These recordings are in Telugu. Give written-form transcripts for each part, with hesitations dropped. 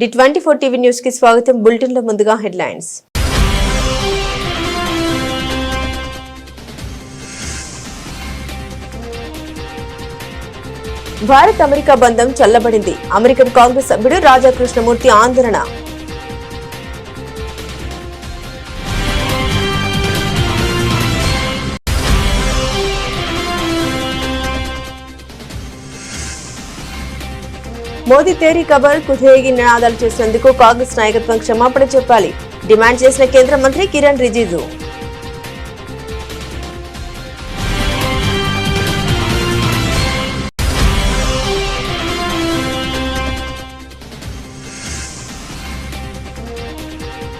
డి24 టీవీ న్యూస్ కి స్వాగతం. బులెటిన్ లో ముందుగా హెడ్లైన్స్. భారత్ అమెరికా బంధం చల్లబడింది. అమెరికన్ కాంగ్రెస్ సభ్యుడు రాజా కృష్ణమూర్తి ఆందోళన. మోదీ తేరీ ఖబర్ కుదేగి నినాదాలు చేసినందుకు కాంగ్రెస్ నాయకత్వం క్షమాపణ చెప్పాలి డిమాండ్ చేసిన కేంద్ర మంత్రి కిరణ్ రిజిజు.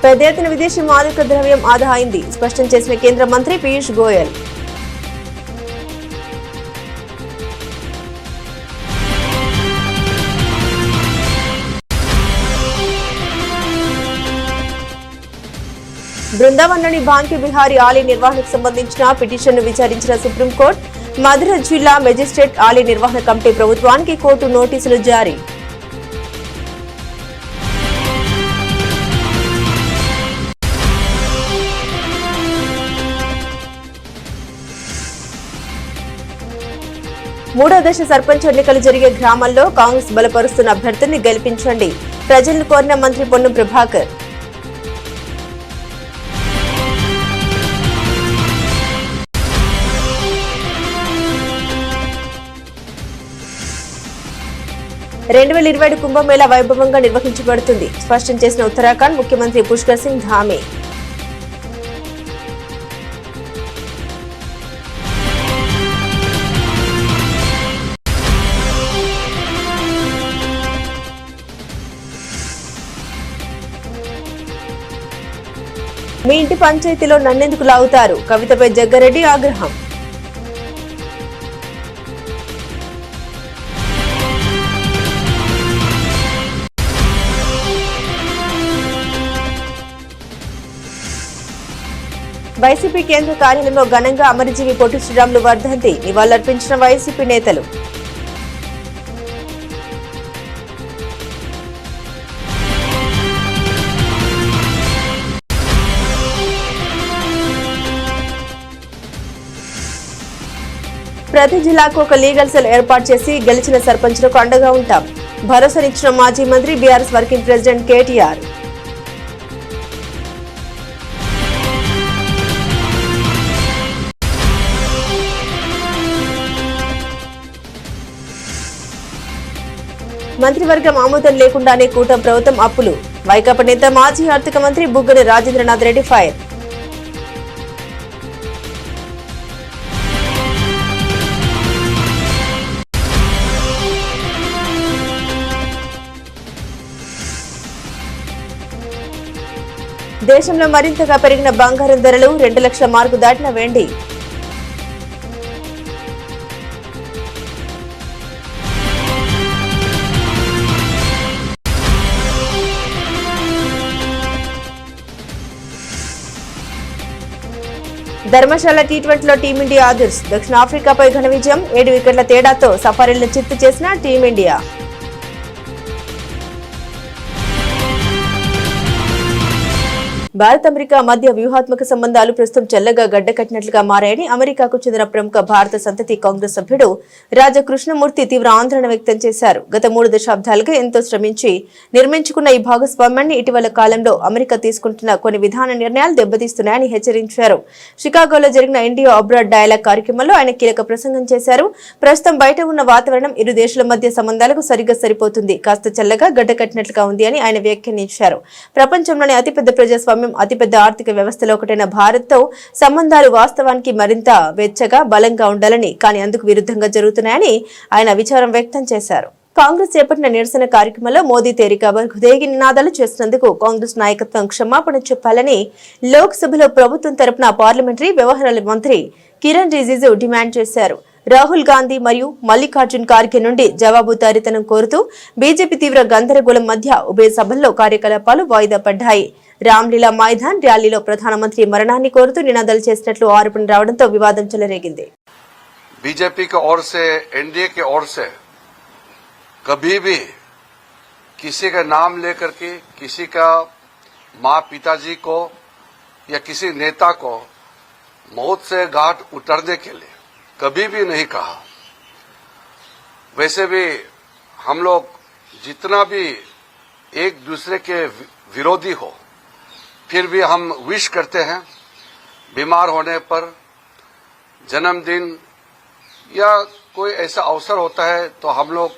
పెద్ద ఎత్తున విదేశీ మాదక ద్రవ్యం ఆదా అయింది స్పష్టం చేసిన కేంద్ర మంత్రి పీయూష్ గోయల్. బృందావన్లోని బాంకి బిహారీ ఆలయ నిర్వహణకు సంబంధించిన పిటిషన్ను విచారించిన సుప్రీంకోర్టు. మధుర జిల్లా మెజిస్ట్రేట్ ఆలయ నిర్వహణ కమిటీ ప్రభుత్వానికి కోర్టు నోటీసులు జారీ. మూడో దశ సర్పంచ్ ఎన్నికలు జరిగే గ్రామాల్లో కాంగ్రెస్ బలపరుస్తున్న అభ్యర్థుల్ని గెలిపించండి ప్రజలను కోరిన మంత్రి పొన్నం ప్రభాకర్. రెండు 2027 కుంభమేళా వైభవంగా నిర్వహించబడుతుంది స్పష్టం చేసిన ఉత్తరాఖండ్ ముఖ్యమంత్రి పుష్కర్ సింగ్ ధామే. మీ ఇంటి పంచాయతీలో నన్నెందుకు లాగుతారు కవితపై జగ్గారెడ్డి ఆగ్రహం. వైసీపీ కేంద్ర కార్యాలయంలో ఘనంగా అమరజీవి పొట్టి శ్రీరాములు వర్ధంతి నివాళులర్పించిన వైసీపీ నేతలు. ప్రతి జిల్లాకు ఒక లీగల్ సెల్ ఏర్పాటు చేసి గెలిచిన సర్పంచ్లకు అండగా ఉంటాం భరోసానిచ్చిన మాజీ మంత్రి బీఆర్ఎస్ వర్కింగ్ ప్రెసిడెంట్ కేటీఆర్. మంత్రివర్గం ఆమోదం లేకుండానే కూటమి ప్రభుత్వం అప్పులు వైకాపా నేత మాజీ ఆర్థిక మంత్రి బుగ్గన రాజేంద్రనాథ్ రెడ్డి ఫైర్. దేశంలో మరింతగా పెరిగిన బంగారం ధరలు 2 లక్షల మార్కు దాటిన వెండి. ధర్మశాల టీ20లో టీమిండియా ఆదర్శ్ దక్షిణాఫ్రికాపై ఘన విజయం 7 వికెట్ల తేడాతో సఫారీలను చిత్తు చేసిన టీమిండియా. భారత్ అమెరికా మధ్య వ్యూహాత్మక సంబంధాలు ప్రస్తుతం చల్లగా గడ్డకట్టినట్లుగా మారాయని అమెరికాకు చెందిన ప్రముఖ భారత సంతతి కాంగ్రెస్ సభ్యుడు రాజా కృష్ణమూర్తి తీవ్ర ఆందోళన వ్యక్తం చేశారు. గత 3 దశాబ్దాలుగా ఎంతో శ్రమించి నిర్మించుకున్న ఈ భాగస్వామ్యాన్ని ఇటీవల కాలంలో అమెరికా తీసుకుంటున్న కొన్ని విధాన నిర్ణయాలు దెబ్బతీస్తున్నాయని హెచ్చరించారు. షికాగోలో జరిగిన ఇండియా అబ్రాడ్ డైలాగ్ కార్యక్రమంలో ఆయన కీలక ప్రసంగం చేశారు. ప్రస్తుతం బయట ఉన్న వాతావరణం ఇరు దేశాల మధ్య సంబంధాలకు సరిగ్గా సరిపోతుంది కాస్త చల్లగా గడ్డకట్టినట్లుగా ఉంది అని ఆయన వ్యాఖ్యానించారు. ప్రపంచంలోని అతిపెద్ద ప్రజాస్వామ్యం అతిపెద్ద ఆర్థిక వ్యవస్థలో ఒకటైన భారత్తో సంబంధాలు వాస్తవానికి మరింత వెచ్చగా బలంగా ఉండాలని కానీ అందుకు విరుద్ధంగా జరుగుతున్నాయని ఆయన విచారం వ్యక్తం చేశారు. కాంగ్రెస్ చేపట్టిన నిరసన కార్యక్రమంలో మోదీ తేరీ ఖబర్ కుదేగి నినాదాలు చేసినందుకు కాంగ్రెస్ నాయకత్వం క్షమాపణ చెప్పాలని లోక్సభలో ప్రభుత్వం తరపున పార్లమెంటరీ వ్యవహారాల మంత్రి కిరణ్ రిజిజు డిమాండ్ చేశారు. రాహుల్ గాంధీ మరియు మల్లికార్జున్ ఖార్గే నుండి జవాబుదారీతనం కోరుతూ బీజేపీ తీవ్ర గందరగోళం మధ్య ఉభయ సభల్లో కార్యకలాపాలు వాయిదా పడ్డాయి. రామ్లీలా మైదాన్ ర్యాలీలో ప్రధానమంత్రి మరణాన్ని కోరుతూ నినాదాలు చేసినట్లు ఆరోపణ రావడంతో వివాదం చెలరేగింది. बीजेपी की ओर से एनडीए की ओर से कभी भी किसी का नाम लेकर के किसी का माँ पिताजी को या किसी नेता को मौत से घाट उतरने के लिए कभी भी नहीं कहा। वैसे भी हम लोग जितना भी एक दूसरे के विरोधी हो, फिर भी हम विश करते हैं। बीमार होने पर, जन्मदिन या कोई ऐसा अवसर होता है तो हम लोग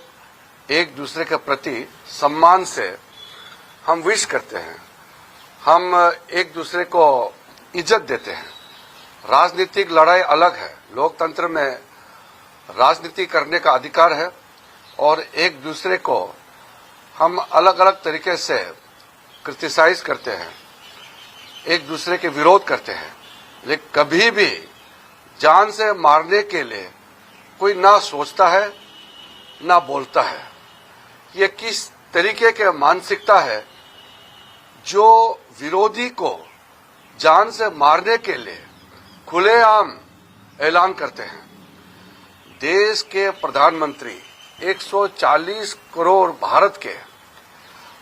एक दूसरे के प्रति सम्मान से हम विश करते हैं, हम एक दूसरे को इज्जत देते हैं। राजनीतिक लड़ाई अलग है, लोकतंत्र में राजनीति करने का अधिकार है और एक दूसरे को हम अलग अलग तरीके से क्रिटिसाइज करते हैं, एक दूसरे के विरोध करते हैं, लेकिन कभी भी जान से मारने के लिए कोई ना सोचता है ना बोलता है। ये किस तरीके के मानसिकता है जो विरोधी को जान से मारने के लिए खुलेआम ऐलान करते हैं। देश के प्रधानमंत्री 140 करोड़ भारत के,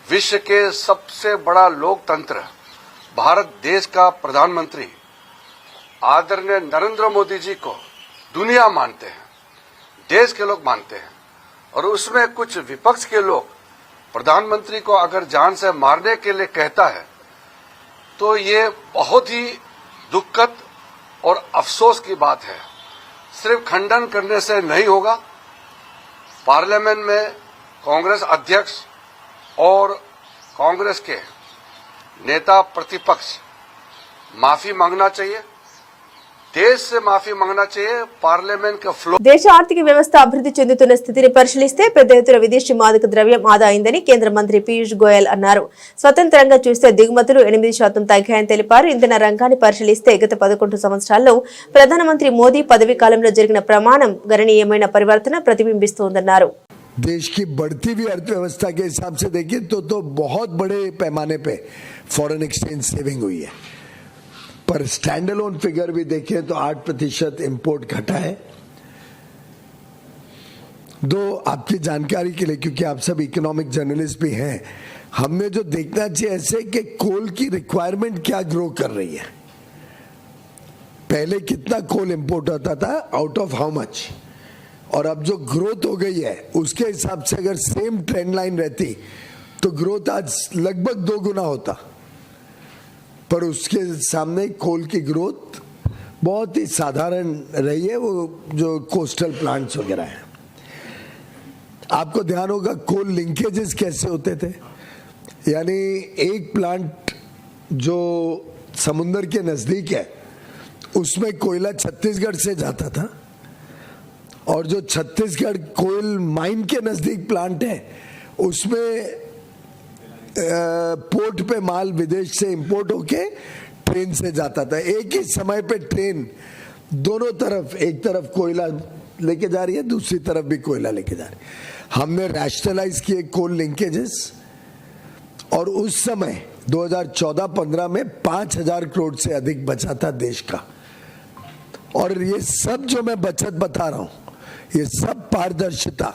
विश्व के सबसे बड़ा लोकतंत्र भारत देश का प्रधानमंत्री आदरणीय नरेंद्र मोदी जी को दुनिया मानते हैं, देश के लोग मानते हैं, और उसमें कुछ विपक्ष के लोग प्रधानमंत्री को अगर जान से मारने के लिए कहता है तो ये बहुत ही दुखद और अफसोस की बात है। सिर्फ खंडन करने से नहीं होगा। पार्लियामेंट में कांग्रेस अध्यक्ष और कांग्रेस के नेता प्रतिपक्ष माफी मांगना चाहिए, देश से माफी मांगना चाहिए। पार्लियामेंट का फ्लो దేశ ఆర్థిక వ్యవస్థ అభివృద్ధి చెందుతున్న స్థితిని పరిశీలిస్తే పెద్ద ఎత్తున విదేశీ మాదక ద్రవ్యం ఆదా అయిందని కేంద్ర మంత్రి పీయూష్ గోయల్ అన్నారు. స్వతంత్రంగా చూస్తే దిగుమతులు 8% తగ్గాయని తెలిపారు. ఇంధన రంగాన్ని పరిశీలిస్తే గత 11 సంవత్సరాల్లో ప్రధానమంత్రి మోదీ పదవీ కాలంలో జరిగిన ప్రమాణం గణనీయమైన పరివర్తన ప్రతిబింబిస్తోందన్నారు. देश की बढ़ती हुई अर्थव्यवस्था के हिसाब से देखिए तो बहुत बड़े पैमाने पे फॉरेन एक्सचेंज सेविंग हुई है, पर स्टैंड अलोन फिगर भी देखें तो 8% इंपोर्ट घटा है। दो आपकी जानकारी के लिए, क्योंकि आप सब इकोनॉमिक जर्नलिस्ट भी हैं, हमने जो देखना चाहिए ऐसे कि कोल की रिक्वायरमेंट क्या ग्रो कर रही है। पहले कितना कोल इंपोर्ट होता था, आउट ऑफ हाउ मच, और अब जो ग्रोथ हो गई है उसके हिसाब से अगर सेम ट्रेंड लाइन रहती तो ग्रोथ आज लगभग 2 गुना होता, पर उसके सामने कोल की ग्रोथ बहुत ही साधारण रही है। वो जो कोस्टल प्लांट्स वगैरह हैं, आपको ध्यान होगा कोल लिंकेजेस कैसे होते थे, यानी एक प्लांट जो समुद्र के नजदीक है उसमें कोयला छत्तीसगढ़ से जाता था, और जो छत्तीसगढ़ कोयल माइन के नजदीक प्लांट है उसमें पोर्ट पे माल विदेश से इंपोर्ट होके ट्रेन से जाता था। एक ही समय पे ट्रेन दोनों तरफ, एक तरफ कोयला लेके जा रही है, दूसरी तरफ भी कोयला लेके जा रही है। हमने रैशनलाइज किए कोल लिंकेजेस, और उस समय 2014-15 में 5,000 करोड़ से अधिक बचा था देश का। और ये सब जो मैं बचत बता रहा हूं, ये सब पारदर्शिता,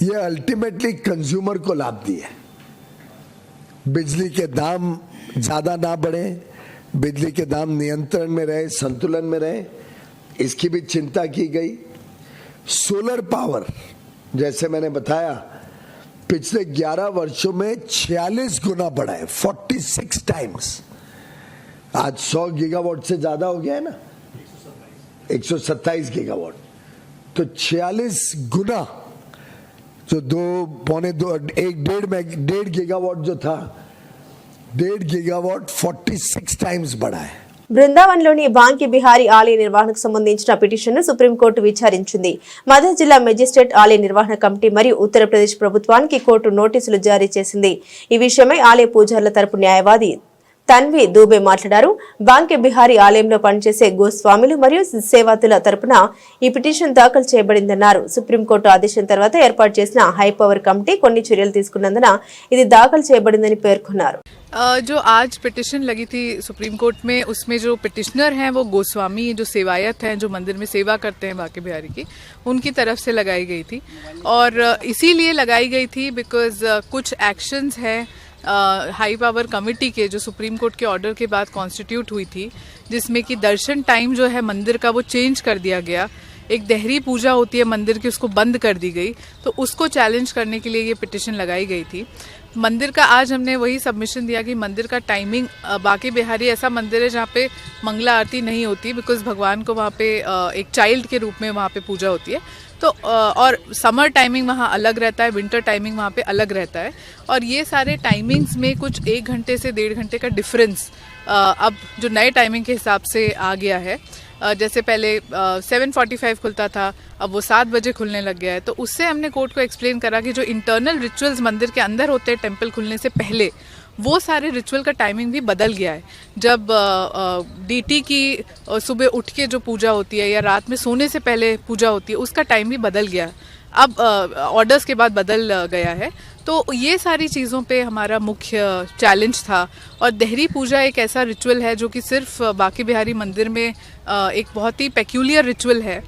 ये अल्टीमेटली कंज्यूमर को लाभ दिए। बिजली के दाम ज्यादा ना बढ़े, बिजली के दाम नियंत्रण में रहे, संतुलन में रहे, इसकी भी चिंता की गई। सोलर पावर, जैसे मैंने बताया, पिछले 11 वर्षों में 46 गुना बढ़ा है, 46 टाइम्स। आज 100 गीगावाट से ज्यादा हो गया है ना, 127 गीगावाट, तो 46 गुना, जो 1.5 गीगावाट जो था, 1.5 गीगावाट 46 टाइम्स बढ़ा है। బృందావన్లోని బాంకి బిహారీ ఆలయ నిర్వహణకు సంబంధించిన పిటిషన్ను సుప్రీంకోర్టు విచారించింది. మధ్య జిల్లా మెజిస్ట్రేట్ ఆలయ నిర్వహణ కమిటీ మరియు ఉత్తరప్రదేశ్ ప్రభుత్వానికి కోర్టు నోటీసులు జారీ చేసింది. ఈ విషయమై ఆలయ పూజారుల తరపు న్యాయవాది తన్వి దూబే మాట్లాడారు. బాంకే బిహారీ ఆలయంలో పనిచేసే గోస్వాములు మరియు సేవాతుల తరపున ఈ పిటిషన్ దాఖలు చేయబడిందన్నారు. సుప్రీంకోర్టు ఆదేశం తర్వాత ఏర్పాటు చేసిన హైపవర్ కమిటీ కొన్ని చర్యలు తీసుకున్నందున ఇది దాఖలు చేయబడిందని పేర్కొన్నారు. जो आज पिटिशन लगी थी सुप्रीम कोर्ट में, उसमें जो पिटिशनर हैं वो गोस्वामी जो सेवायत हैं, जो मंदिर में सेवा करते हैं बांके बिहारी की, उनकी तरफ से लगाई गई थी। और इसीलिए लगाई गई थी बिकॉज कुछ एक्शंस हैं हाई पावर कमेटी के जो सुप्रीम कोर्ट के ऑर्डर के बाद कॉन्स्टिट्यूट हुई थी, जिसमें कि दर्शन टाइम जो है मंदिर का वो चेंज कर दिया गया। एक देहरी पूजा होती है मंदिर की, उसको बंद कर दी गई, तो उसको चैलेंज करने के लिए ये पिटिशन लगाई गई थी। मंदिर का आज हमने वही सबमिशन दिया कि मंदिर का टाइमिंग, बांके बिहारी ऐसा मंदिर है जहाँ पे मंगला आरती नहीं होती, बिकॉज भगवान को वहाँ पे एक चाइल्ड के रूप में वहाँ पे पूजा होती है। तो और समर टाइमिंग वहाँ अलग रहता है, विंटर टाइमिंग वहाँ पे अलग रहता है। और ये सारे टाइमिंग्स में कुछ 1 घंटे से 1.5 घंटे का डिफरेंस अब जो नए टाइमिंग के हिसाब से आ गया है। जैसे पहले 7:45 खुलता था, अब वो 7 बजे खुलने लग गया है। तो उससे हमने कोर्ट को एक्सप्लेन करा कि जो इंटरनल रिचुअल्स मंदिर के अंदर होते हैं टेम्पल खुलने से पहले, वो सारे रिचुअल का टाइमिंग भी बदल गया है। जब डीटी की सुबह उठ के जो पूजा होती है या रात में सोने से पहले पूजा होती है, उसका टाइम भी बदल गया, अब ऑर्डर्स के बाद बदल गया है। तो ये सारी चीज़ों पे हमारा मुख्य चैलेंज था। और देहरी पूजा एक ऐसा रिचुअल है जो कि सिर्फ बांके बिहारी मंदिर में एक बहुत ही पेक्यूलियर रिचुअल है।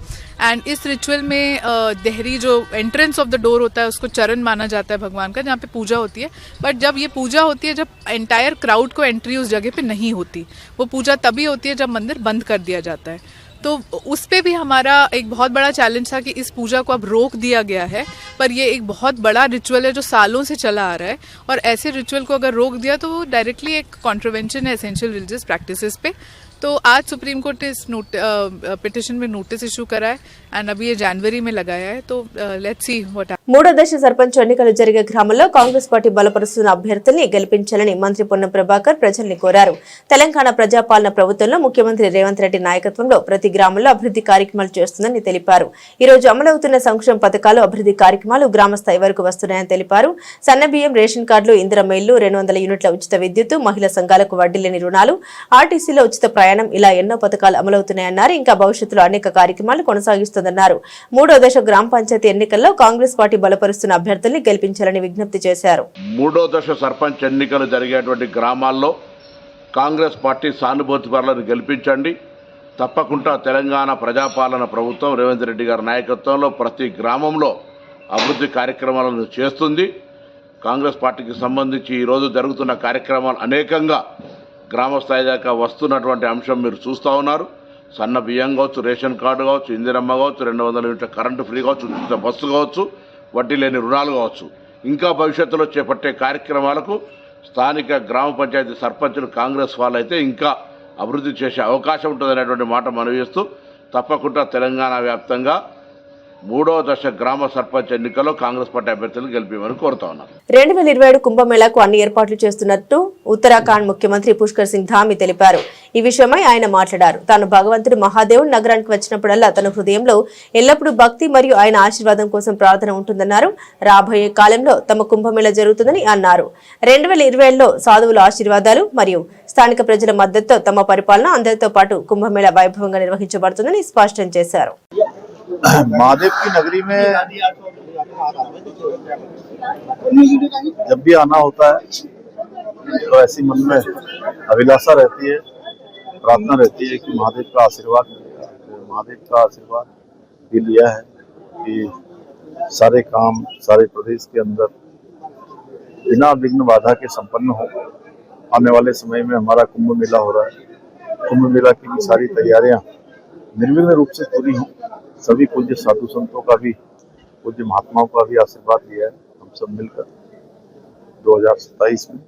एंड इस रिचुअल में देहरी जो एंट्रेंस ऑफ द डोर होता है उसको चरण माना जाता है भगवान का, जहाँ पे पूजा होती है। बट जब ये पूजा होती है, जब एंटायर क्राउड को एंट्री उस जगह पे नहीं होती, वो पूजा तभी होती है जब मंदिर बंद कर दिया जाता है। तो उस पे भी हमारा एक बहुत बड़ा चैलेंज था कि इस पूजा को अब रोक दिया गया है, पर ये एक बहुत बड़ा रिचुअल है जो सालों से चला आ रहा है। और ऐसे रिचुअल को अगर रोक दिया तो वो डायरेक्टली एक कॉन्ट्रोवेंशन है एसेंशियल रिलीजियस प्रैक्टिसेस पे। तो आज सुप्रीम कोर्ट ने इस पिटिशन में नोटिस इशू करा है एंड अभी ये जनवरी में लगाया है। तो लेट्स सी व्हाट। మూడో దశ సర్పంచ్ ఎన్నికలు జరిగే గ్రామంలో కాంగ్రెస్ పార్టీ బలపరుస్తున్న అభ్యర్థుల్ని గెలిపించాలని మంత్రి పొన్నం ప్రభాకర్ ప్రజల్ని కోరారు. తెలంగాణ ప్రజాపాలన ప్రభుత్వంలో ముఖ్యమంత్రి రేవంత్ రెడ్డి నాయకత్వంలో ప్రతి గ్రామంలో అభివృద్ధి కార్యక్రమాలు చేస్తుందని తెలిపారు. ఈ రోజు అమలవుతున్న సంక్షేమ పథకాలు, అభివృద్ధి కార్యక్రమాలు గ్రామ స్థాయి వరకు వస్తున్నాయని తెలిపారు. సన్నబియ్యం, రేషన్ కార్డులు, ఇందిరమ్మ ఇళ్లు, 200 యూనిట్ల ఉచిత విద్యుత్, మహిళా సంఘాలకు వడ్డీ లేని రుణాలు, ఆర్టీసీలో ఉచిత ప్రయాణం, ఇలా ఎన్నో పథకాలు అమలవుతున్నాయన్నారు. ఇంకా భవిష్యత్తులో అనేక కార్యక్రమాలు కొనసాగిస్తుందన్నారు. మూడో దశ గ్రామ పంచాయతీ ఎన్నికల్లో కాంగ్రెస్ పార్టీ బలపరుస్తున్న అభ్యర్థుల్ని గెలిపించాలని విజ్ఞప్తి చేశారు. మూడో దశ సర్పంచ్ ఎన్నికలు జరిగేటువంటి గ్రామాల్లో కాంగ్రెస్ పార్టీ సానుభూతి పరులను గెలిపించండి. తప్పకుండా తెలంగాణ ప్రజాపాలన ప్రభుత్వం రేవంత్ రెడ్డి గారి నాయకత్వంలో ప్రతి గ్రామంలో అభివృద్ధి కార్యక్రమాలను చేస్తుంది. కాంగ్రెస్ పార్టీకి సంబంధించి ఈరోజు జరుగుతున్న కార్యక్రమాలు అనేకంగా గ్రామ స్థాయి దాకా వస్తున్నటువంటి అంశం మీరు చూస్తూ ఉన్నారు. సన్న బియ్యం కావచ్చు, రేషన్ కార్డు కావచ్చు, ఇందిరమ్మ కావచ్చు, 200 యూనిట్ల కరెంటు ఫ్రీ కావచ్చు, ఉచిత బస్సు కావచ్చు, వడ్డీ లేని రుణాలు కావచ్చు, ఇంకా భవిష్యత్తులో చేపట్టే కార్యక్రమాలకు స్థానిక గ్రామ పంచాయతీ సర్పంచులు కాంగ్రెస్ వాళ్ళైతే ఇంకా అభివృద్ధి చేసే అవకాశం ఉంటుందనేటువంటి మాట మనవి చేస్తూ తప్పకుండా తెలంగాణ వ్యాప్తంగా మూడో దశ గ్రామ సర్పంచ్ ఎన్నికల్లో కాంగ్రెస్ పార్టీ అభ్యర్థులను గెలిపేమని కోరుతా ఉన్నారు. 2027 కుంభమేళాకు అన్ని ఏర్పాట్లు చేస్తున్నట్టు ఉత్తరాఖండ్ ముఖ్యమంత్రి పుష్కర్ సింగ్ ధామి తెలిపారు. ఈ విషయమై ఆయన మాట్లాడారు. తాను భగవంతుడు మహాదేవుడు నగరానికి వచ్చినప్పుడల్లా తన హృదయంలో ఎల్లప్పుడూ భక్తి మరియు ఆయన ఆశీర్వాదం కోసం ప్రార్థన ఉంటుందన్నారు. రాబోయే కాలంలో తమ కుంభమేళా జరుగుతుందని అన్నారు. 2027లో సాధువుల ఆశీర్వాదాలు మరియు స్థానిక ప్రజల మద్దతుతో తమ పరిపాలన అందరితో పాటు కుంభమేళా వైభవంగా నిర్వహించబడుతుందని స్పష్టం చేశారు. महादेव की नगरी में जब भी आना होता है तो ऐसी मन में अभिलाषा रहती है, प्रार्थना रहती है कि महादेव का आशीर्वाद मिलेगा। महादेव का आशीर्वाद भी लिया है कि सारे काम सारे प्रदेश के अंदर बिना विघ्न बाधा के संपन्न हो। आने वाले समय में हमारा कुंभ मेला हो रहा है। कुंभ मेला की भी सारी तैयारियां निर्विघ्न रूप से पूरी हों। सभी पूज्य साधु संतों का भी, पूज्य महात्माओं का भी आशीर्वाद लिया है हम सब मिलकर 2027 में।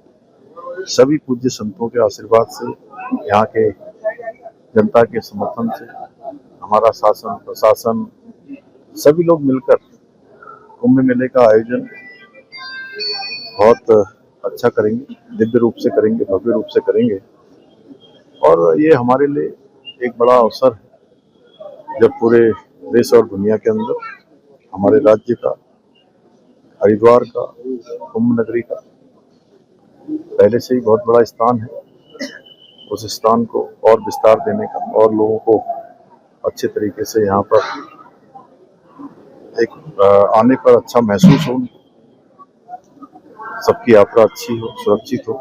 सभी पूज्य संतों के आशीर्वाद से, यहाँ के जनता के समर्थन से हमारा शासन प्रशासन सभी लोग मिलकर कुंभ मेले का आयोजन बहुत अच्छा करेंगे, दिव्य रूप से करेंगे, भव्य रूप से करेंगे। और ये हमारे लिए एक बड़ा अवसर है जब पूरे देश और दुनिया के अंदर हमारे राज्य का, हरिद्वार का, कुंभ नगरी का पहले से ही बहुत बड़ा स्थान है। उस स्थान को और विस्तार देने का और लोगों को अच्छे तरीके से यहाँ पर एक आने पर अच्छा महसूस हो, सबकी यात्रा अच्छी हो, सुरक्षित हो,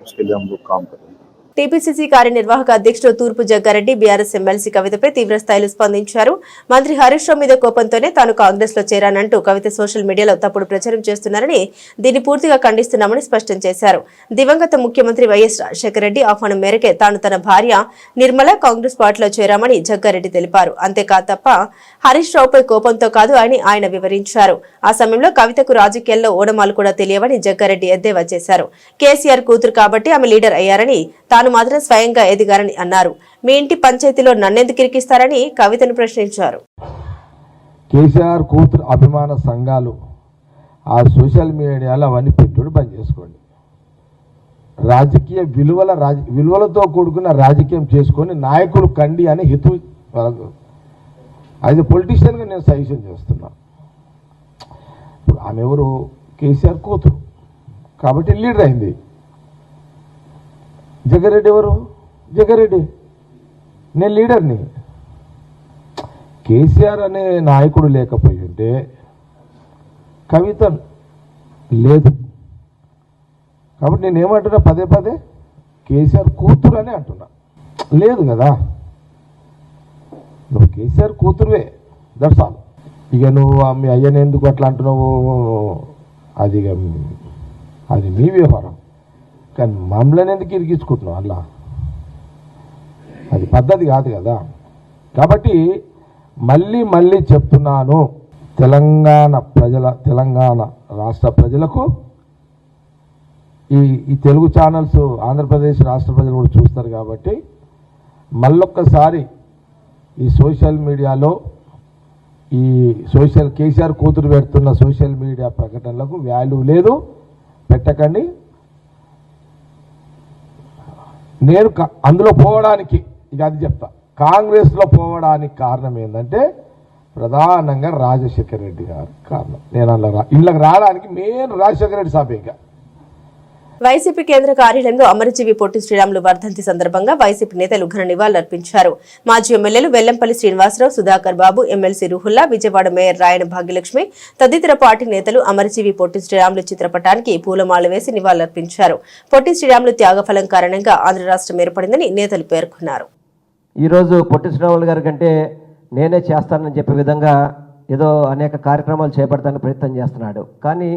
उसके लिए हम लोग काम कर रहे हैं। టీపీసీసీ కార్యనిర్వాహక అధ్యక్షుడు తూర్పు జగ్గారెడ్డి బీఆర్ఎస్ ఎమ్మెల్సీ కవితపై తీవ్ర స్థాయిలో స్పందించారు. మంత్రి హరీష్ రావు మీద కోపంతోనే తాను కాంగ్రెస్ లో చేరానంటూ కవిత సోషల్ మీడియాలో తప్పుడు ప్రచారం చేస్తున్నారని, దీన్ని పూర్తిగా ఖండిస్తున్నామని స్పష్టం చేశారు. దివంగత ముఖ్యమంత్రి వైఎస్ రాజశేఖర రెడ్డి ఆహ్వానం మేరకే తాను తన భార్య నిర్మల కాంగ్రెస్ పార్టీలో చేరామని జగ్గారెడ్డి తెలిపారు. అంతేకాదు తప్ప హరీష్ రావుపై కోపంతో కాదు అని ఆయన వివరించారు. ఆ సమయంలో కవితకు రాజకీయాల్లో ఓడమాలు కూడా తెలియవని జగ్గారెడ్డి ఎద్దేవా చేశారు. కేసీఆర్ కూతురు కాబట్టి ఆమె లీడర్ అయ్యారని, తాను మాత్రం స్వయంగా ఎదిగారని అన్నారు. మీ ఇంటి పంచాయతీలో నన్నెందుకు ఇరికిస్తారని కవితను ప్రశ్నించారు. కేసీఆర్ కూతురు అభిమాన సంఘాలు ఆ సోషల్ మీడియాలో అవన్నీ పెట్టుడు బంద్ చేసుకోండి. రాజకీయ విలువలతో కూడుకున్న రాజకీయం చేసుకొని నాయకులు కండి అని హితు అది పొలిటీషియన్గా నేను సజెషన్ చేస్తున్నా. ఆమె ఎవరు? కేసీఆర్ కూతురు కాబట్టి లీడర్ అయింది. జగ్గారెడ్డి ఎవరు? జగ్గారెడ్డి నేను లీడర్ని. కేసీఆర్ అనే నాయకుడు లేకపోయి ఉంటే కవిత లేదు. కాబట్టి నేను ఏమంటున్నా, పదే పదే కేసీఆర్ కూతురు అని అంటున్నా. లేదు కదా, నువ్వు కేసీఆర్ కూతురువే, దట్స్ ఆల్. ఇక నువ్వు మీ అయ్యని ఎందుకు అట్లా అంటున్నావు, అది మీ వ్యవహారం. కానీ మమ్మల్ని ఎందుకు ఇరికించుకుంటున్నావు అలా? అది పద్ధతి కాదు కదా. కాబట్టి మళ్ళీ చెప్తున్నాను, తెలంగాణ రాష్ట్ర ప్రజలకు ఈ తెలుగు ఛానల్స్ ఆంధ్రప్రదేశ్ రాష్ట్ర ప్రజలు కూడా చూస్తారు కాబట్టి మళ్ళొక్కసారి ఈ సోషల్ మీడియాలో కేసీఆర్ కూతురు పెడుతున్న సోషల్ మీడియా ప్రకటనలకు వాల్యూ లేదు, పెట్టకండి. నేను అందులో పోవడానికి ఇక అది చెప్తా, కాంగ్రెస్లో పోవడానికి కారణం ఏంటంటే ప్రధానంగా రాజశేఖర రెడ్డి గారు కారణం. నేను ఇళ్ళకి రావడానికి మెయిన్ రాజశేఖర రెడ్డి సాబే. ఇంకా వైసీపీ కేంద్ర కార్యాలయంలో అమరజీవి పొట్టి శ్రీరాములు వర్ధంతి సందర్భంగా వైసీపీ నేతలు ఘన నివాళులర్పించారు. మాజీ ఎమ్మెల్యేలు వెల్లంపల్లి శ్రీనివాసరావు, సుధాకర్ బాబు, ఎమ్మెల్సీ రుహుల్లా, విజయవాడ మేయర్ రాయన భాగ్యలక్ష్మి తదితర పార్టీ నేతలు అమరజీవి పొట్టి శ్రీరాములు చిత్రపటానికి పూలమాల వేసి నివాళులర్పించారు. పొట్టి శ్రీరాములు త్యాగఫలం కారణంగా ఆంధ్ర రాష్ట్రం ఏర్పడిందని నేతలు పేర్కొన్నారు. ఈరోజు పొట్టి శ్రీరాములు గారి కంటే నేనే చేస్తానని చెప్పే విధంగా ఏదో అనేక కార్యక్రమాలు చేపడతానికి ప్రయత్నం చేస్తున్నాడు. కానీ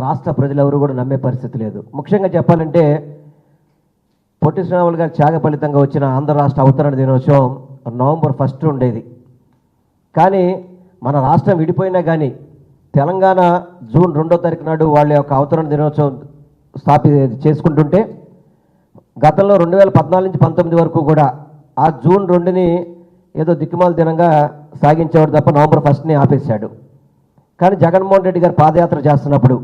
రాష్ట్ర ప్రజలెవరూ కూడా నమ్మే పరిస్థితి లేదు. ముఖ్యంగా చెప్పాలంటే పొట్టి శ్రీరాములు గారి త్యాగ ఫలితంగా వచ్చిన ఆంధ్ర రాష్ట్ర అవతరణ దినోత్సవం నవంబర్ 1 ఉండేది. కానీ మన రాష్ట్రం విడిపోయినా కానీ తెలంగాణ జూన్ 2వ తారీఖు నాడు వాళ్ళ యొక్క అవతరణ దినోత్సవం చేసుకుంటుంటే గతంలో 2014 నుంచి 19 వరకు కూడా ఆ జూన్ 2ని ఏదో దిక్కుమాల దినంగా సాగించేవాడు తప్ప నవంబర్ 1ని ఆపేశాడు. కానీ జగన్మోహన్ రెడ్డి గారు పాదయాత్ర చేస్తున్నప్పుడు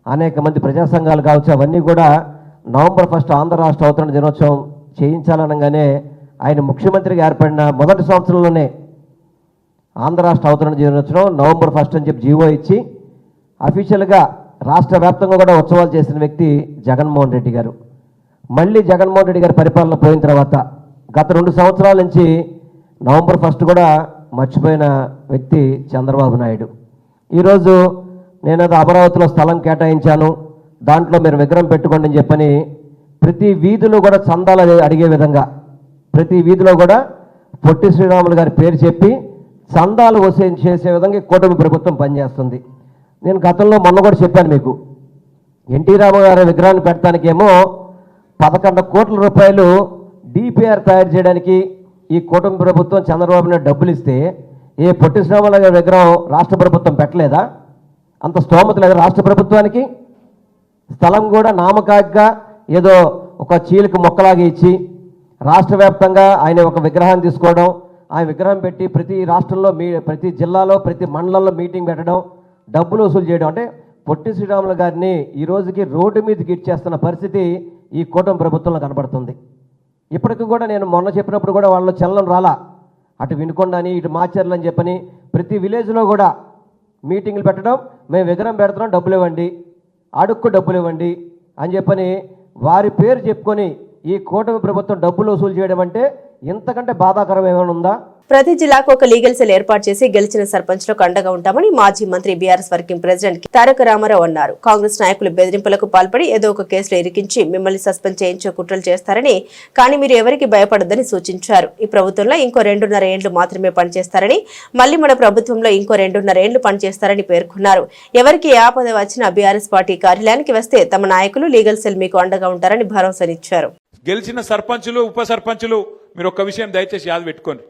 అనేక మంది ప్రజా సంఘాలు కావచ్చు, అవన్నీ కూడా నవంబర్ 1 ఆంధ్ర రాష్ట్ర అవతరణ దినోత్సవం చేయించాలనగానే ఆయన ముఖ్యమంత్రిగా ఏర్పడిన మొదటి సంవత్సరంలోనే ఆంధ్ర రాష్ట్ర అవతరణ దినోత్సవం నవంబర్ 1 అని చెప్పి జీవో ఇచ్చి అఫీషియల్గా రాష్ట్ర వ్యాప్తంగా కూడా ఉత్సవాలు చేసిన వ్యక్తి జగన్మోహన్ రెడ్డి గారు. మళ్ళీ జగన్మోహన్ రెడ్డి గారి పరిపాలన పోయిన తర్వాత గత 2 సంవత్సరాల నుంచి నవంబర్ 1 కూడా మర్చిపోయిన వ్యక్తి చంద్రబాబు నాయుడు. ఈరోజు నేను అది అమరావతిలో స్థలం కేటాయించాను, దాంట్లో మీరు విగ్రహం పెట్టుకోండి అని చెప్పని ప్రతి వీధిలో కూడా చందాలు అడిగే విధంగా ప్రతి వీధిలో కూడా పొట్టి శ్రీరాములు గారి పేరు చెప్పి చందాలు వసూలు చేసే విధంగా కూటమి ప్రభుత్వం పనిచేస్తుంది. నేను గతంలో మొన్న కూడా చెప్పాను మీకు, ఎన్టీ రామారావు విగ్రహాన్ని పెట్టడానికేమో 11 కోట్ల రూపాయలు డిపిఆర్ తయారు చేయడానికి ఈ కూటమి ప్రభుత్వం చంద్రబాబు నాయుడు డబ్బులు ఇస్తే ఏ పొట్టి శ్రీరాములు గారి విగ్రహం రాష్ట్ర ప్రభుత్వం పెట్టలేదా? అంత స్తోమత లేదా రాష్ట్ర ప్రభుత్వానికి? స్థలం కూడా నామకాగ్గా ఏదో ఒక చీలిక మొక్కలాగా ఇచ్చి రాష్ట్ర వ్యాప్తంగా ఆయన ఒక విగ్రహాన్ని తీసుకోవడం, ఆ విగ్రహం పెట్టి ప్రతి రాష్ట్రంలో ప్రతి జిల్లాలో ప్రతి మండలంలో మీటింగ్ పెట్టడం, డబ్బులు వసూలు చేయడం. అంటే పొట్టి శ్రీరాములు గారిని ఈ రోజుకి రోడ్డు మీదకి ఇచ్చేస్తున్న పరిస్థితి ఈ కూటమి ప్రభుత్వంలో కనబడుతుంది. ఇప్పటికి కూడా నేను మొన్న చెప్పినప్పుడు కూడా వాళ్ళు చలనం రాలా. అటు వినుకొండ అని ఇటు మాచర్లు అని చెప్పని ప్రతి విలేజ్లో కూడా మీటింగ్లు పెట్టడం, మేము విగ్రహం పెడుతున్నాం డబ్బులు ఇవ్వండి, అడుక్కు డబ్బులు ఇవ్వండి అని చెప్పని వారి పేరు చెప్పుకొని ఈ కూటమి ప్రభుత్వం డబ్బులు వసూలు చేయడం అంటే ఇంతకంటే బాధాకరం ఏమైనా ఉందా? ప్రతి జిల్లాకు ఒక లీగల్ సెల్ ఏర్పాటు చేసి గెలిచిన సర్పంచ్లకు అండగా ఉంటామని మాజీ మంత్రి బీఆర్ఎస్ వర్కింగ్ ప్రెసిడెంట్ తారక రామారావు అన్నారు. కాంగ్రెస్ నాయకులు బెదిరింపులకు పాల్పడి ఏదో ఒక కేసులో ఇరికించి మిమ్మల్ని సస్పెండ్ చేయించే కుట్రలు చేస్తారని, కానీ మీరు ఎవరికి భయపడొద్దని సూచించారు. ఈ ప్రభుత్వంలో ఇంకో 2.5 ఏళ్లు మాత్రమే పనిచేస్తారని, మళ్లీ మన ప్రభుత్వంలో ఇంకో 2.5 ఏళ్లు పనిచేస్తారని పేర్కొన్నారు. ఎవరికి ఏ ఆపద వచ్చినా బీఆర్ఎస్ పార్టీ కార్యాలయానికి వస్తే తమ నాయకులు లీగల్ సెల్ మీకు అండగా ఉంటారని భరోసానిచ్చారు. గెలిచిన సర్పంచులు, ఉప సర్పంచులు మీరు ఒక్క విషయం దయచేసి యాద పెట్టుకోండి.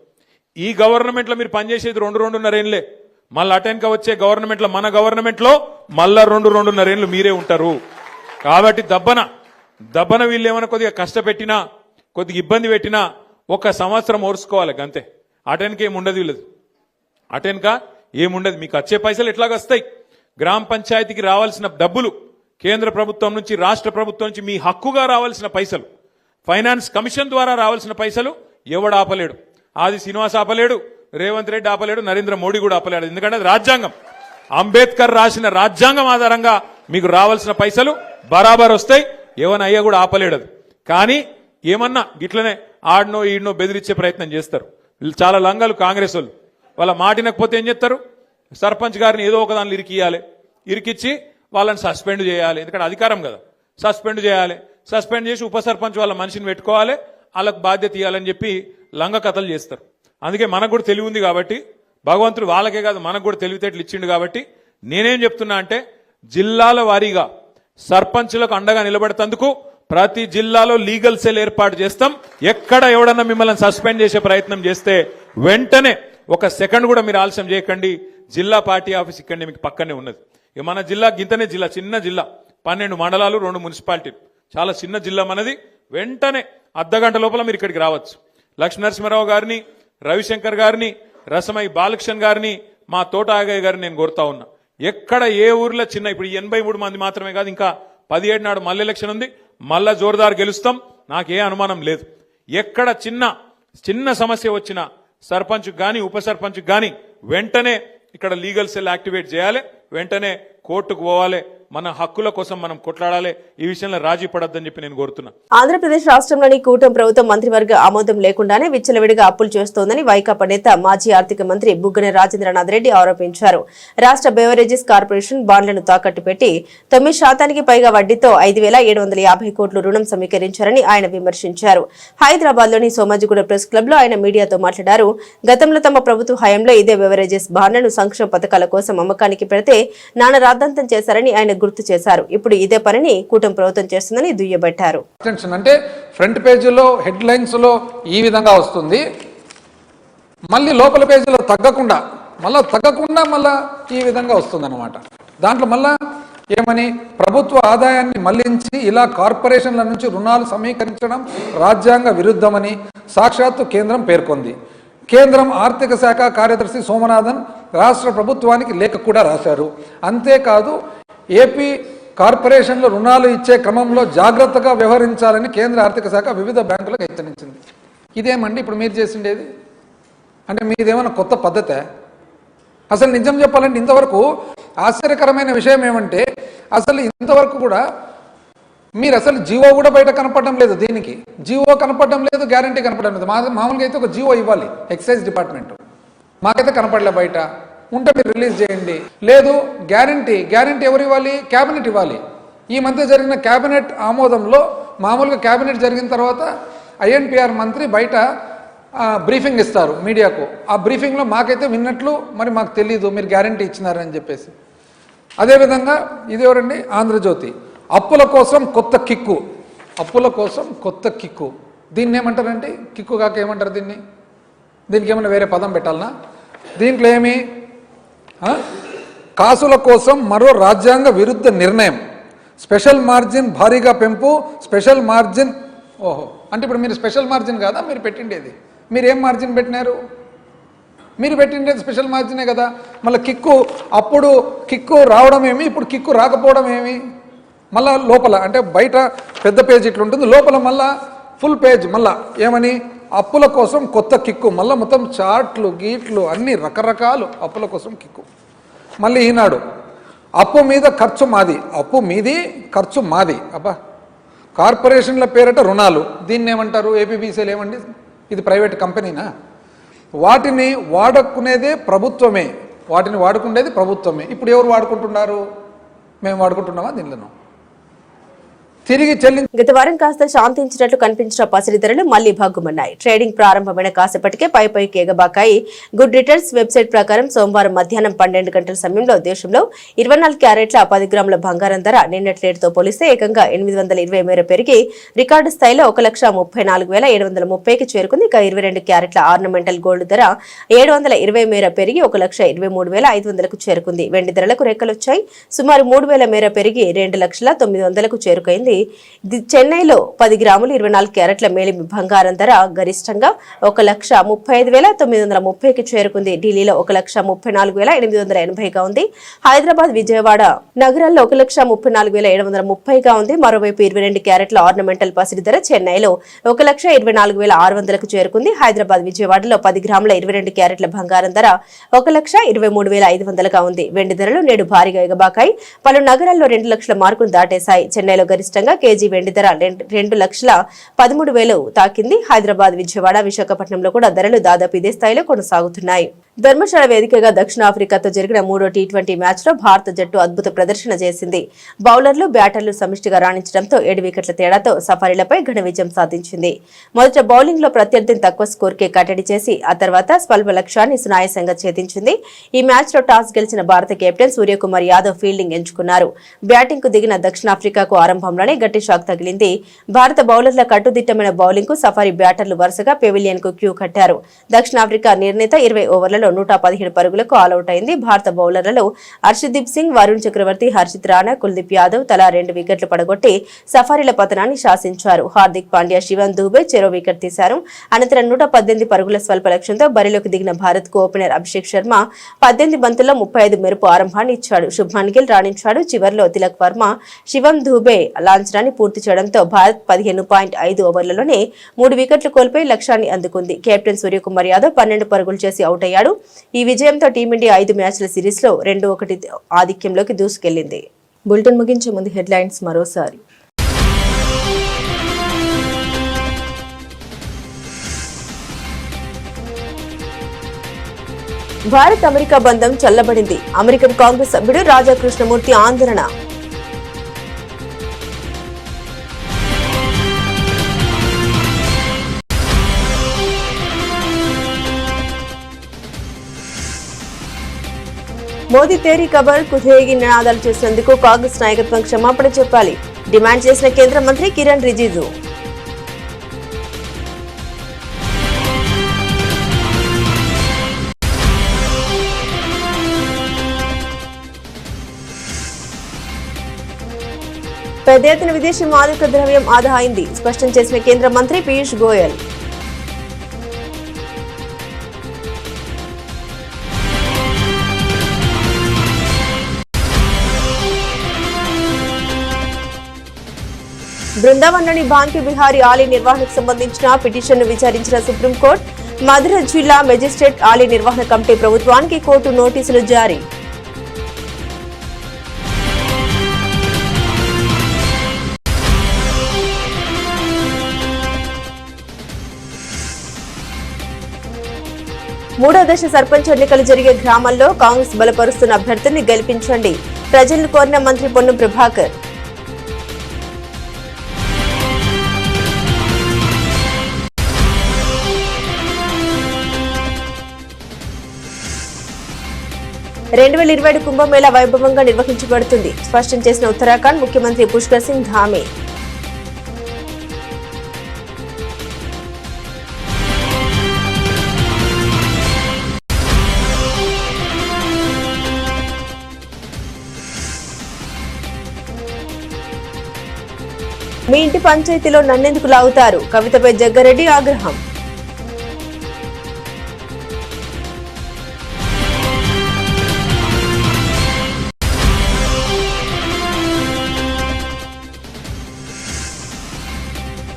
ఈ గవర్నమెంట్ లో మీరు పనిచేసేది 2.5 ఏళ్లే. మళ్ళీ అటెన్క వచ్చే గవర్నమెంట్ లో, మన గవర్నమెంట్ లో మళ్ళా 2.5 ఏళ్లు మీరే ఉంటారు. కాబట్టి దబ్బన వీళ్ళు ఏమైనా కొద్దిగా కష్టపెట్టినా, కొద్దిగా ఇబ్బంది పెట్టినా 1 సంవత్సరం ఓర్చుకోవాలి అంతే. అటెన్క ఏముండదు, వీళ్ళది అటెన్క ఏముండదు. మీకు వచ్చే పైసలు ఎట్లాగొస్తాయి? గ్రామ పంచాయతీకి రావాల్సిన డబ్బులు కేంద్ర ప్రభుత్వం నుంచి, రాష్ట్ర ప్రభుత్వం నుంచి మీ హక్కుగా రావాల్సిన పైసలు, ఫైనాన్స్ కమిషన్ ద్వారా రావాల్సిన పైసలు ఎవడు ఆపలేడు. ఆది శ్రీనివాస్ ఆపలేడు, రేవంత్ రెడ్డి ఆపలేడు, నరేంద్ర మోడీ కూడా ఆపలేడు. ఎందుకంటే అది రాజ్యాంగం. అంబేద్కర్ రాసిన రాజ్యాంగం ఆధారంగా మీకు రావాల్సిన పైసలు బరాబర్ వస్తాయి. ఏమన్నా అయ్యా కూడా ఆపలేడు అది. కానీ ఏమన్నా గిట్లనే ఆడనో ఈడనో బెదిరించే ప్రయత్నం చేస్తారు. వీళ్ళు చాలా లంగాలు కాంగ్రెస్ వాళ్ళు. వాళ్ళ మాటినకపోతే ఏం చేస్తారు? సర్పంచ్ గారిని ఏదో ఒక దానిలో ఇరికిచ్చి వాళ్ళని సస్పెండ్ చేయాలి. ఎందుకంటే అధికారం కదా, సస్పెండ్ చేయాలి. సస్పెండ్ చేసి ఉప సర్పంచ్ వాళ్ళ మనిషిని పెట్టుకోవాలి, వాళ్ళకు బాధ్యత ఇవ్వాలని చెప్పి లంగ కథలు చేస్తారు. అందుకే మనకు కూడా తెలివి ఉంది కాబట్టి, భగవంతుడు వాళ్ళకే కాదు మనకు కూడా తెలివితేటలు ఇచ్చిండు కాబట్టి నేనేం చెప్తున్నా అంటే, జిల్లాల వారీగా సర్పంచులకు అండగా నిలబడేందుకు ప్రతి జిల్లాలో లీగల్ సెల్ ఏర్పాటు చేస్తాం. ఎక్కడ ఎవడన్నా మిమ్మల్ని సస్పెండ్ చేసే ప్రయత్నం చేస్తే వెంటనే 1 సెకండ్ కూడా మీరు ఆలస్యం చేయకండి. జిల్లా పార్టీ ఆఫీస్ ఇక్కడనే మీకు పక్కనే ఉన్నది. మన జిల్లా గింతనే జిల్లా, చిన్న జిల్లా, 12 మండలాలు, 2 మున్సిపాలిటీలు, చాలా చిన్న జిల్లా మనది. వెంటనే అర్ధగంట లోపల మీరు ఇక్కడికి రావచ్చు. లక్ష్మీనరసింహారావు గారిని, రవిశంకర్ గారిని, రసమై బాలకృష్ణ గారిని, మా తోట ఆగయ్య గారిని నేను కోరుతా ఉన్నా. ఎక్కడ ఏ ఊర్లో చిన్న, ఇప్పుడు 83 మంది మాత్రమే కాదు, ఇంకా 17 నాడు మళ్ళీ ఎలక్షన్ ఉంది, మళ్ళా జోరుదారు గెలుస్తాం, నాకే అనుమానం లేదు. ఎక్కడ చిన్న సమస్య వచ్చినా సర్పంచ్ గాని ఉప సర్పంచ్ గాని వెంటనే ఇక్కడ లీగల్ సెల్ యాక్టివేట్ చేయాలి, వెంటనే కోర్టుకు పోవాలి, మన హక్కుల కోసం మనం కొట్లాడాలి. ఈ విషయంలో రాజీ పడొద్దని చెప్పి నేను కోరుతున్నా. ఆంధ్రప్రదేశ్ రాష్ట్రంలోని కూటమి ప్రభుత్వం మంత్రివర్గ ఆమోదం లేకుండానే విచ్చలవిడిగా అప్పులు చేస్తోందని వైకాపా నేత మాజీ ఆర్థిక మంత్రి బుగ్గన రాజేంద్రనాథ్ రెడ్డి ఆరోపించారు. రాష్ట్ర బెవరేజెస్ కార్పొరేషన్ బాండ్లను తాకట్టు పెట్టి 9% పైగా వడ్డీతో 5,750 కోట్లు రుణం సమీకరించారని ఆయన విమర్శించారు. హైదరాబాద్ లోని సోమాజిగూడ ప్రెస్ క్లబ్ లో ఆయన మీడియాతో మాట్లాడారు. గతంలో తమ ప్రభుత్వ హయాంలో ఇదే బెవరేజెస్ బాండ్లను సంక్షేమ పథకాల కోసం అమ్మకానికి పెడితే నానా రాద్ధాంతం చేశారని ఆయన గుర్తు చేశారు. ఇప్పుడు ఇదే పనిని కూటమి ప్రభుత్వం చేస్తుందని దుయ్యబట్టారు. అంటే ఫ్రంట్ పేజీలో హెడ్ లైన్స్ లో ఈ విధంగా వస్తుంది, మళ్ళీ లోపల పేజీలో తగ్గకుండా మళ్ళా ఈ విధంగా వస్తుంది అన్నమాట. దాంట్లో మళ్ళా ఏమని, ప్రభుత్వ ఆదాయాన్ని మళ్లించి ఇలా కార్పొరేషన్ల నుంచి రుణాలు సమీకరించడం రాజ్యాంగ విరుద్ధమని సాక్షాత్తు కేంద్రం పేర్కొంది. కేంద్రం ఆర్థిక శాఖ కార్యదర్శి సోమనాథన్ రాష్ట్ర ప్రభుత్వానికి లేఖ కూడా రాశారు. అంతేకాదు ఏపీ కార్పొరేషన్లు రుణాలు ఇచ్చే క్రమంలో జాగ్రత్తగా వ్యవహరించాలని కేంద్ర ఆర్థిక శాఖ వివిధ బ్యాంకులకు హెచ్చరించింది. ఇదేమండి ఇప్పుడు మీరు చేసిండేది? అంటే మీదేమైనా కొత్త పద్ధతే? అసలు నిజం చెప్పాలంటే ఇంతవరకు ఆశ్చర్యకరమైన విషయం ఏమంటే, అసలు ఇంతవరకు కూడా మీరు అసలు జీవో కూడా బయట కనపడడం లేదు. దీనికి జీవో కనపడడం లేదు, గ్యారంటీ కనపడడం లేదు. మామూలుగా అయితే ఒక జీవో ఇవ్వాలి ఎక్సైజ్ డిపార్ట్మెంట్, మాకైతే కనపడలే. బయట ఉంటే మీరు రిలీజ్ చేయండి. లేదు గ్యారంటీ ఎవరు ఇవ్వాలి? క్యాబినెట్ ఇవ్వాలి. ఈ మధ్య జరిగిన క్యాబినెట్ ఆమోదంలో, మామూలుగా క్యాబినెట్ జరిగిన తర్వాత ఐఎన్పిఆర్ మంత్రి బయట బ్రీఫింగ్ ఇస్తారు మీడియాకు. ఆ బ్రీఫింగ్లో మాకైతే విన్నట్లు మరి మాకు తెలీదు మీరు గ్యారంటీ ఇచ్చినారని చెప్పేసి. అదేవిధంగా ఇది ఎవరండి, ఆంధ్రజ్యోతి, అప్పుల కోసం కొత్త కిక్కు. దీన్ని ఏమంటారండి? కిక్కు కాక ఏమంటారు దీనికి ఏమన్నా వేరే పదం పెట్టాలనా? దీంట్లో ఏమి, కాసుల కోసం మరో రాజ్యాంగ విరుద్ధ నిర్ణయం, స్పెషల్ మార్జిన్ భారీగా పెంపు, స్పెషల్ మార్జిన్. ఓహో, అంటే ఇప్పుడు మీరు స్పెషల్ మార్జిన్ కాదా మీరు పెట్టిండేది? మీరు ఏం మార్జిన్ పెట్టినారు? మీరు పెట్టిండేది స్పెషల్ మార్జినే కదా. మళ్ళీ అప్పుడు కిక్కు రావడం ఏమి, ఇప్పుడు కిక్కు రాకపోవడం ఏమి? మళ్ళా లోపల అంటే బయట పెద్ద పేజ్ ఇట్లా ఉంటుంది, లోపల మళ్ళా ఫుల్ పేజ్ మళ్ళా ఏమని, అప్పుల కోసం కొత్త కిక్కు. మళ్ళీ మొత్తం చాట్లు గీట్లు అన్ని రకరకాలు అప్పుల కోసం కిక్కు. మళ్ళీ ఈనాడు, అప్పు మీద ఖర్చు మాది, అప్పు మీది ఖర్చు మాది. అబ్బా, కార్పొరేషన్ల పేరిట రుణాలు, దీన్ని ఏమంటారు? ఏపీబీసీలు ఏమండి? ఇది ప్రైవేట్ కంపెనీనా? వాటిని వాడుకునేదే ప్రభుత్వమే, ఇప్పుడు ఎవరు వాడుకుంటున్నారు? మేము వాడుకుంటున్నామా? దీనిలో తిరిగి గత వారం కాస్త శాంతించినట్లు కనిపించిన పసిడి ధరలు మళ్లీ భగ్గుమన్నాయి. ట్రేడింగ్ ప్రారంభమైన కాసేపటికే పైకి ఎగబాకాయి. గుడ్ రిటర్న్స్ వెబ్సైట్ ప్రకారం సోమవారం మధ్యాహ్నం 12 గంటల సమయంలో దేశంలో 24 క్యారెట్ల 10 గ్రాముల బంగారం ధర నిన్నటి రేటుతో పోలిస్తే ఏకంగా 820 మేర పెరిగి రికార్డు స్థాయిలో 1,34,730కి చేరుకుంది. ఇక 22 క్యారెట్ల ఆర్నమెంటల్ గోల్డ్ ధర 720 మేర పెరిగి 1,23,500కు చేరుకుంది. వెండి ధరలకు రెక్కలొచ్చాయి. సుమారు 3,000 మేర పెరిగి 2,09,00కు చేరుకైంది. చెన్నైలో 10 గ్రాములు 24 క్యారెట్ల మేలిమి బంగారం ధర గరిష్టంగా 1,35,930కి చేరుకుంది. ఢిల్లీలో 1,34,880గా ఉంది. హైదరాబాద్, విజయవాడ నగరాల్లో 1,34,730గా ఉంది. మరోవైపు 22 క్యారెట్ల ఆర్నమెంటల్ పసిడి ధర చెన్నైలో 1,24,600కు చేరుకుంది. హైదరాబాద్, విజయవాడలో 10 గ్రాముల 22 క్యారెట్ల బంగారం ధర 1,23,500గా ఉంది. వెండి ధరలు నేడు భారీగా ఎగబాకాయి. పలు నగరాల్లో 2 లక్షల మార్కును దాటేశాయి. చెన్నైలో గరిష్టంగా కేజీ వెండి ధర 2,13,000 తాకింది. హైదరాబాద్, విజయవాడ, విశాఖపట్నంలో కూడా ధరలు దాదాపు ఇదే స్థాయిలో కొనసాగుతున్నాయి. ధర్మశాల వేదికగా దక్షిణాఫ్రికాతో జరిగిన 3వ టీ20 మ్యాచ్ లో భారత జట్టు అద్భుత ప్రదర్శన చేసింది. బౌలర్లు, బ్యాటర్లు సమిష్టిగా రాణించడంతో 7 వికెట్ల తేడాతో సఫారీలపై ఘన విజయం సాధించింది. మొదట బౌలింగ్ లో ప్రత్యర్థిని తక్కువ స్కోర్కే కట్టడి చేసి ఆ తర్వాత స్వల్ప లక్ష్యాన్ని సునాయాసంగా ఛేదించింది. ఈ మ్యాచ్ లో టాస్ గెలిచిన భారత కెప్టెన్ సూర్యకుమార్ యాదవ్ ఫీల్డింగ్ ఎంచుకున్నారు. బ్యాటింగ్ కు దిగిన దక్షిణాఫ్రికాకు ఆరంభంలోనే గట్టి షాక్ తగిలింది. భారత బౌలర్ల కట్టుదిట్టమైన బౌలింగ్ కు సఫారీ బ్యాటర్లు వరుసగా పెవిలియన్ కు క్యూ కట్టారు. దక్షిణాఫ్రికా నిర్ణీత 20 ఓవర్లలో 117 పరుగులకు ఆలౌట్ అయింది. భారత బౌలర్లలో హర్షదీప్ సింగ్, వరుణ్ చక్రవర్తి, హర్షిత్ రాణా, కుల్దీప్ యాదవ్ తలా 2 వికెట్లు పడగొట్టి సఫారీల పతనాన్ని శాసించారు. హార్దిక్ పాండ్యా, శివన్ దూబే చెరో వికెట్ తీశారు. అనంతరం 118 పరుగుల స్వల్ప లక్ష్యంతో బరిలోకి దిగిన భారత్ కు ఓపెనర్ అభిషేక్ శర్మ 18 బంతుల్లో 35 మెరుపు ఆరంభాన్ని ఇచ్చాడు. శుభ్మన్ గిల్ రాణించాడు. చివర్లో తిలక్ వర్మ, శివన్ దూబే లాంఛనాన్ని పూర్తి చేయడంతో భారత్ 15.5 ఓవర్లలోనే 3 వికెట్లు కోల్పోయి లక్ష్యాన్ని అందుకుంది. కెప్టెన్ సూర్యకుమార్ యాదవ్ 12 పరుగులు చేసి అవుట్ అయ్యాడు. ఈ విజయంతో టీమిండియా 5 మ్యాచ్ల సిరీస్ లో 2-1 ఆధిక్యంలోకి దూసుకెళ్లింది. బులెటిన్ ముగించే ముందు హెడ్లైన్స్ మరోసారి. భారత్ అమెరికా బంధం చల్లబడింది. అమెరికన్ కాంగ్రెస్ సభ్యుడు రాజా కృష్ణమూర్తి ఆందోళన. మోదీ తేరీ ఖబర్ కుథేగి నినాదాలు చేసినందుకు కాంగ్రెస్ నాయకత్వం క్షమాపణ చెప్పాలి డిమాండ్ చేసిన కేంద్ర మంత్రి కిరణ్ రిజిజు. పెద్ద ఎత్తున విదేశీ మాదక ద్రవ్యం ఆదా అయింది స్పష్టం చేసిన కేంద్ర మంత్రి పీయూష్ గోయల్. బృందావన్లోని బాంకి బిహారీ ఆలయ నిర్వహణకు సంబంధించిన పిటిషన్ను విచారించిన సుప్రీంకోర్టు. మధుర జిల్లా మెజిస్ట్రేట్ ఆలయ నిర్వహణ కమిటీ ప్రభుత్వానికి కోర్టు నోటీసులు జారీ. మూడో దశ సర్పంచ్ ఎన్నికలు జరిగే గ్రామాల్లో కాంగ్రెస్ బలపరుస్తున్న అభ్యర్థుల్ని గెలిపించండి ప్రజలను కోరిన మంత్రి పొన్నం ప్రభాకర్. (2027) కుంభమేళా వైభవంగా నిర్వహించబడుతుంది స్పష్టం చేసిన ఉత్తరాఖండ్ ముఖ్యమంత్రి పుష్కర్ సింగ్ ధామే. మీ ఇంటి పంచాయతీలో నన్నెందుకు లాగుతారు కవితపై జగ్గారెడ్డి ఆగ్రహం.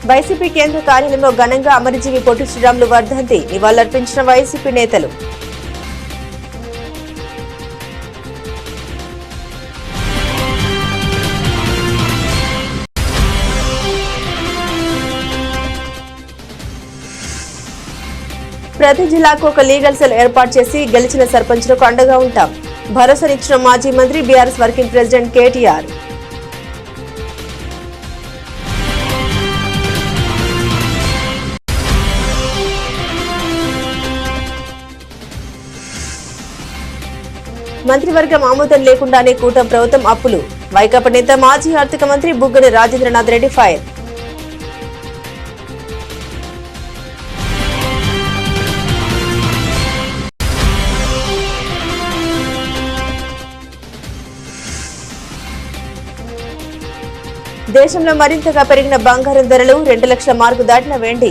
వైసీపీ కేంద్ర కార్యాలయంలో ఘనంగా అమరజీవి పొట్టి శ్రీరాములు వర్ధంతి నివాళులర్పించిన వైసీపీ నేతలు. ప్రతి జిల్లాకు ఒక లీగల్ సెల్ ఏర్పాటు చేసి గెలిచిన సర్పంచులకు అండగా ఉంటాం. భరోసానిచ్చిన మాజీ మంత్రి బీఆర్ఎస్ వర్కింగ్ ప్రెసిడెంట్ కేటీఆర్. మంత్రివర్గం ఆమోదం లేకుండానే కూటమి ప్రభుత్వం అప్పులు. వైకాపా నేత మాజీ ఆర్థిక మంత్రి బుగ్గన రాజేంద్రనాథ్ రెడ్డి ఫైర్. దేశంలో మరింతగా పెరిగిన బంగారం ధరలు. 2 లక్షల మార్కు దాటిన వెండి.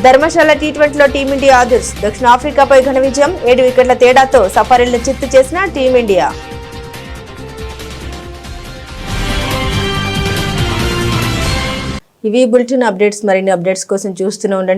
ధర్మశాల టీ20లో టీమిండియా ఆదర్శ్. దక్షిణాఫ్రికాపై ఘన విజయం. 7 వికెట్ల తేడాతో సఫారీలను చిత్తు చేసిన టీమిండియా. ఇవి బులెటిన్ అప్డేట్స్. మరిన్ని అప్డేట్స్ కోసం చూస్తూనే ఉండండి